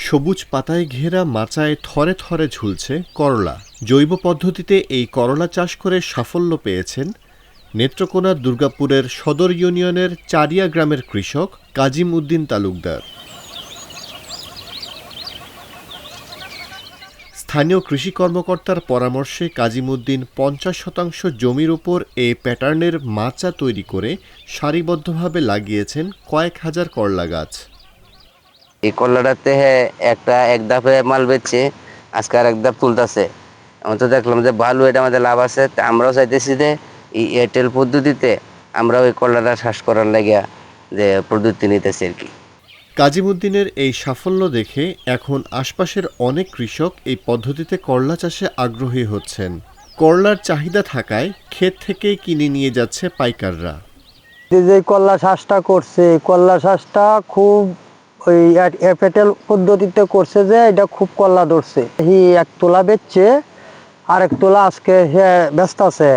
সবুজ পাতায় ঘেরা মাচায় থরে থরে ঝুলছে করলা। জৈব পদ্ধতিতে এই করলা চাষ করে সাফল্য পেয়েছেন নেত্রকোনা দুর্গাপুরের সদর ইউনিয়নের চারিয়া গ্রামের কৃষক কাজিম উদ্দিন তালুকদার। স্থানীয় কৃষি কর্মকর্তার পরামর্শে কাজিম উদ্দিন ৫০% জমির উপর এই প্যাটার্নের মাচা তৈরি করে সারিবদ্ধভাবে লাগিয়েছেন কয়েক হাজার করলা গাছ। এই করলাটাতে এক ধাপে মাল বেচছে, আজকে আর এক ধাপ তুলতেছে। আমি তো দেখলাম যে ভালো, এটা আমাদের লাভ আছে। আমরাও চাইতেছি যে এই এয়ারটেল পদ্ধতিতে আমরাও এই করলাটা চাষ করার লাগিয়া যে পদ্ধতি নিতেছি আর কি। কাজিম উদ্দিনের এই সাফল্য দেখে এখন আশপাশের অনেক কৃষক এই পদ্ধতিতে করলা চাষে আগ্রহী হচ্ছেন। করলার চাহিদা থাকায় ক্ষেত থেকেই কিনে নিয়ে যাচ্ছে পাইকাররা। যে করলা চাষটা করছে, করলা চাষটা খুব ওই এয়ারটেল পদ্ধতিতে করছে, যে এটা খুব করলা ধরছে। এক তোলা বেচছে, আরেক তোলা আজকে ব্যস্ত আছে,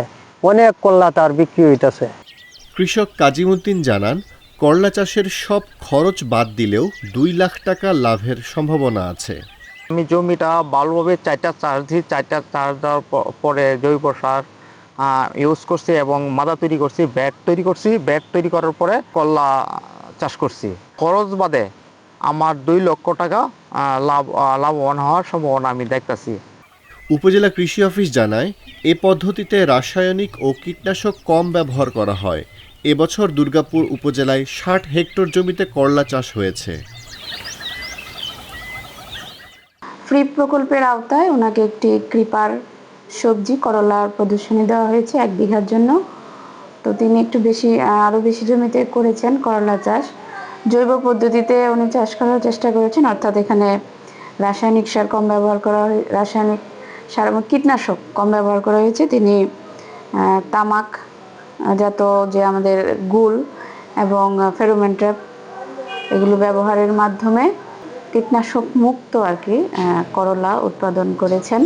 অনেক করলা তার বিক্রি হইতেছে। কৃষক কাজিম উদ্দিন জানান, করলা চাষের সব খরচ বাদ দিলেও ২ লাখ টাকা লাভের সম্ভাবনা আছে। আমি জমিটা ভালোভাবে চারটা চাষ দেওয়ার পরে জৈব সার ইউজ করছি এবং মাদা তৈরি করছি, ব্যাগ তৈরি করার পরে করলা চাষ করছি। খরচ বাদে আমার ২ লক্ষ টাকা লাভবান হওয়ার সম্ভাবনা আমি দেখতেছি। উপজেলা কৃষি অফিস জানায়, এ পদ্ধতিতে রাসায়নিক ও কীটনাশক কম ব্যবহার করা হয়। এবছর দুর্গাপুর উপজেলায় ৬০ হেক্টর জমিতে করলা চাষ হয়েছে। ফ্রি প্রকল্পের আওতায় ওনাকে একটি ক্রিপার সবজি করলার প্রদর্শনী দেওয়া হয়েছে ১ বিঘার জন্য। তো তিনি আরও বেশি জমিতে করেছেন করলা চাষ। জৈব পদ্ধতিতে উনি চাষ করার চেষ্টা করেছেন, অর্থাৎ এখানে রাসায়নিক সার কম ব্যবহার করা, রাসায়নিক সার এবং কীটনাশক কম ব্যবহার করা হয়েছে। তিনি তামাক জাত যে আমাদের গুল এবং ফেরোমন ট্র্যাপ এগুলো ব্যবহারের মাধ্যমে কীটনাশক মুক্ত করলা উৎপাদন করেছেন।